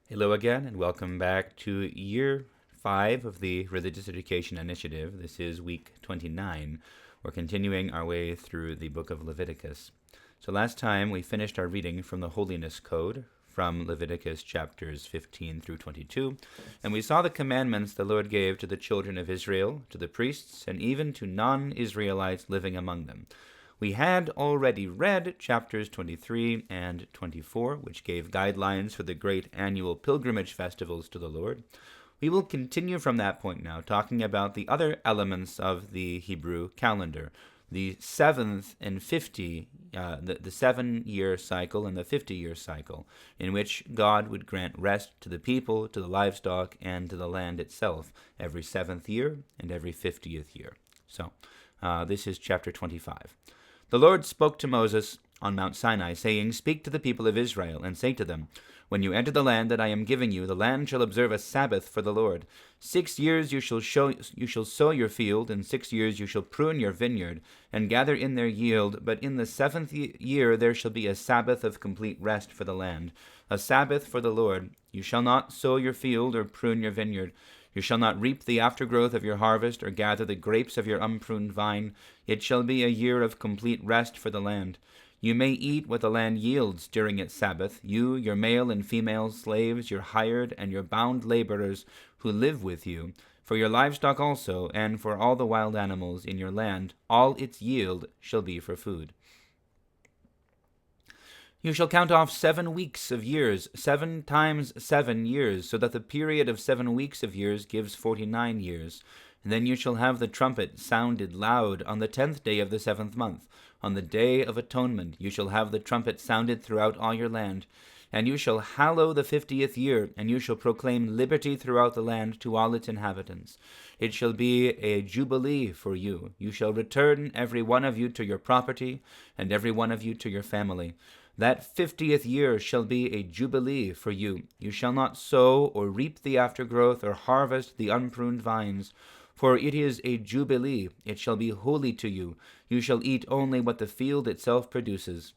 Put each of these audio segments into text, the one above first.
Hello again, and welcome back to year 5 of the Religious Education Initiative. This is week 29. We're continuing our way through the book of Leviticus. So last time we finished our reading from the Holiness Code from Leviticus chapters 15 through 22, and we saw the commandments the Lord gave to the children of Israel, to the priests, and even to non-Israelites living among them. We had already read chapters 23 and 24, which gave guidelines for the great annual pilgrimage festivals to the Lord. We will continue from that point now, talking about the other elements of the Hebrew calendar, the 7th and 50, the 7-year cycle and the 50-year cycle, in which God would grant rest to the people, to the livestock, and to the land itself every 7th year and every 50th year. So, this is chapter 25. The Lord spoke to Moses on Mount Sinai, saying, "Speak to the people of Israel, and say to them, When you enter the land that I am giving you, the land shall observe a Sabbath for the Lord. 6 years you shall sow your field, and 6 years you shall prune your vineyard, and gather in their yield. But in the 7th year there shall be a Sabbath of complete rest for the land, a Sabbath for the Lord. You shall not sow your field or prune your vineyard. You shall not reap the aftergrowth of your harvest, or gather the grapes of your unpruned vine. It shall be a year of complete rest for the land. You may eat what the land yields during its Sabbath, you, your male and female slaves, your hired and your bound laborers who live with you, for your livestock also, and for all the wild animals in your land. All its yield shall be for food. You shall count off 7 weeks of years, 7 times 7 years, so that the period of 7 weeks of years gives 49 years. And then you shall have the trumpet sounded loud on the 10th day of the 7th month. On the day of atonement you shall have the trumpet sounded throughout all your land. And you shall hallow the 50th year, and you shall proclaim liberty throughout the land to all its inhabitants. It shall be a jubilee for you. You shall return every one of you to your property, and every one of you to your family. That 50th year shall be a jubilee for you. You shall not sow or reap the aftergrowth or harvest the unpruned vines, for it is a jubilee. It shall be holy to you. You shall eat only what the field itself produces.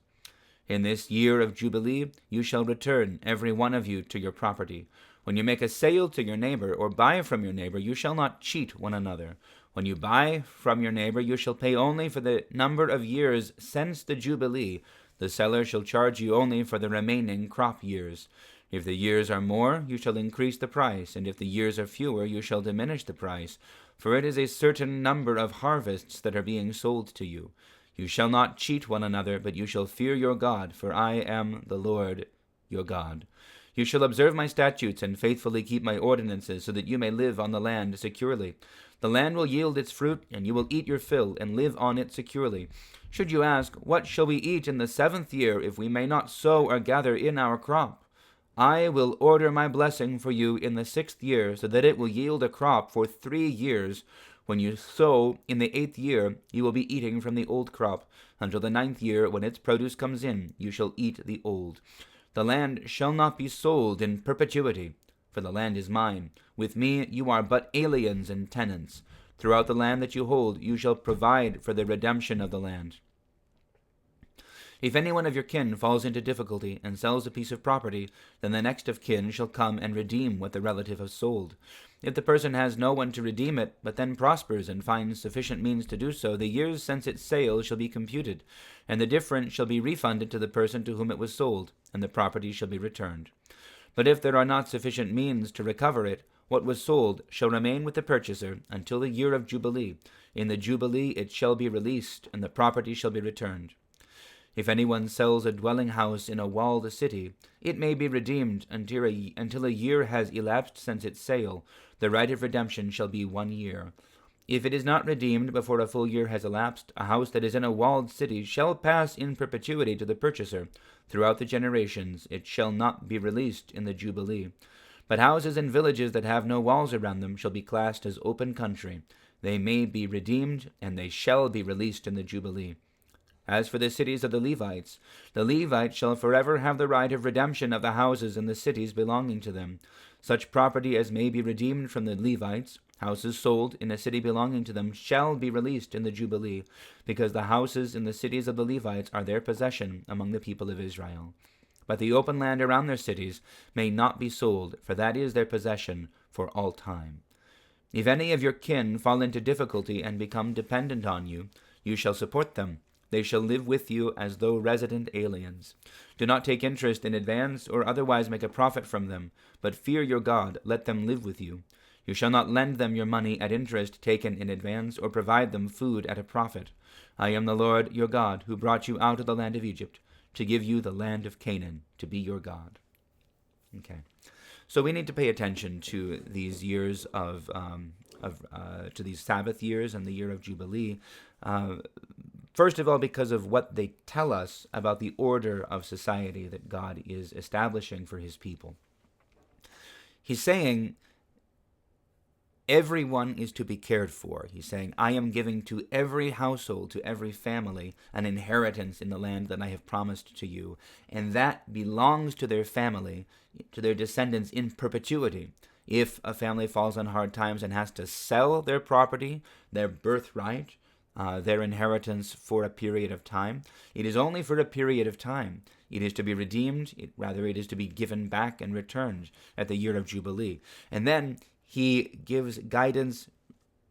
In this year of jubilee you shall return, every one of you, to your property. When you make a sale to your neighbor, or buy from your neighbor, you shall not cheat one another. When you buy from your neighbor, you shall pay only for the number of years since the jubilee. The seller shall charge you only for the remaining crop years. If the years are more, you shall increase the price, and if the years are fewer, you shall diminish the price, for it is a certain number of harvests that are being sold to you. You shall not cheat one another, but you shall fear your God, for I am the Lord your God. You shall observe my statutes and faithfully keep my ordinances, so that you may live on the land securely. The land will yield its fruit, and you will eat your fill, and live on it securely. Should you ask, What shall we eat in the 7th year, if we may not sow or gather in our crop? I will order my blessing for you in the 6th year, so that it will yield a crop for 3 years. When you sow in the 8th year, you will be eating from the old crop. Until the 9th year, when its produce comes in, you shall eat the old. The land shall not be sold in perpetuity, for the land is mine. With me you are but aliens and tenants. Throughout the land that you hold, you shall provide for the redemption of the land. If any one of your kin falls into difficulty and sells a piece of property, then the next of kin shall come and redeem what the relative has sold. If the person has no one to redeem it, but then prospers and finds sufficient means to do so, the years since its sale shall be computed, and the difference shall be refunded to the person to whom it was sold, and the property shall be returned. But if there are not sufficient means to recover it, what was sold shall remain with the purchaser until the year of Jubilee. In the Jubilee it shall be released, and the property shall be returned. If anyone sells a dwelling house in a walled city, it may be redeemed until a year has elapsed since its sale. The right of redemption shall be 1 year. If it is not redeemed before a full year has elapsed, a house that is in a walled city shall pass in perpetuity to the purchaser. Throughout the generations it shall not be released in the Jubilee. But houses and villages that have no walls around them shall be classed as open country. They may be redeemed, and they shall be released in the Jubilee. As for the cities of the Levites shall forever have the right of redemption of the houses and the cities belonging to them. Such property as may be redeemed from the Levites, houses sold in a city belonging to them, shall be released in the Jubilee, because the houses in the cities of the Levites are their possession among the people of Israel. but the open land around their cities may not be sold, for that is their possession for all time. If any of your kin fall into difficulty and become dependent on you, you shall support them. They shall live with you as though resident aliens. Do not take interest in advance or otherwise make a profit from them, but fear your God, let them live with you. You shall not lend them your money at interest taken in advance, or provide them food at a profit. I am the Lord your God, who brought you out of the land of Egypt, to give you the land of Canaan, to be your God. Okay, so we need to pay attention to these years to these Sabbath years and the year of Jubilee. First of all, because of what they tell us about the order of society that God is establishing for his people. He's saying everyone is to be cared for. He's saying, I am giving to every household, to every family, an inheritance in the land that I have promised to you, and that belongs to their family, to their descendants in perpetuity. If a family falls on hard times and has to sell their property, their birthright, their inheritance for a period of time, it is only for a period of time. It is to be redeemed, it is to be given back and returned at the year of Jubilee. And then he gives guidance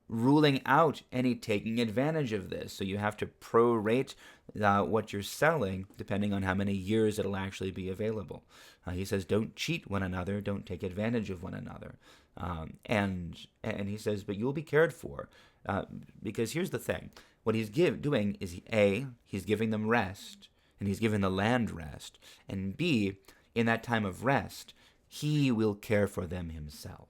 ruling out any taking advantage of this. So you have to prorate what you're selling depending on how many years it'll actually be available. He says, don't cheat one another, don't take advantage of one another. And he says, but you'll be cared for. Because here's the thing. What he's doing is, A, he's giving them rest, and he's giving the land rest. And B, in that time of rest, he will care for them himself.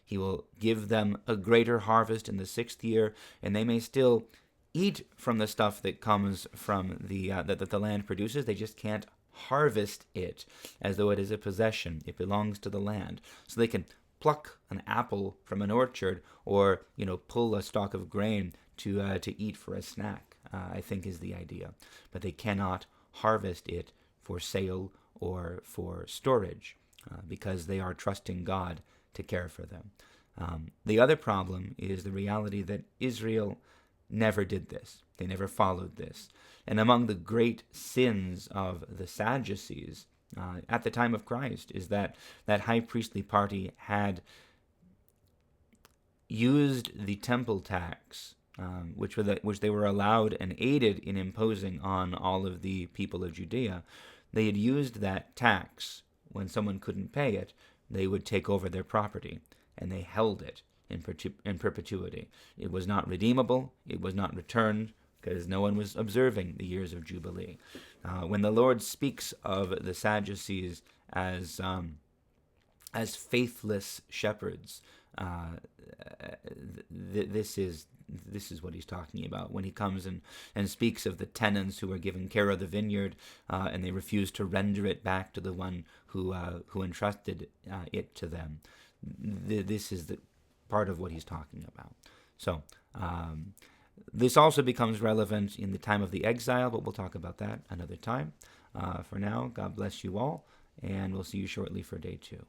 He will give them a greater harvest in the 6th year, and they may still eat from the stuff that comes from that the land produces. They just can't harvest it as though it is a possession. It belongs to the land. So they can pluck an apple from an orchard, or pull a stalk of grain to eat for a snack, I think is the idea. But they cannot harvest it for sale or for storage because they are trusting God to care for them. The other problem is the reality that Israel never did this. They never followed this. And among the great sins of the Sadducees at the time of Christ is that high priestly party had used the temple tax, which they were allowed and aided in imposing on all of the people of Judea. They had used that tax. When someone couldn't pay it, they would take over their property, and they held it in perpetuity. It was not redeemable. It was not returned, because no one was observing the years of Jubilee. When the Lord speaks of the Sadducees as faithless shepherds, this is what he's talking about. When he comes and speaks of the tenants who are given care of the vineyard, and they refuse to render it back to the one who entrusted it to them. This is the part of what he's talking about. So this also becomes relevant in the time of the exile, but we'll talk about that another time. For now, God bless you all, and we'll see you shortly for day 2.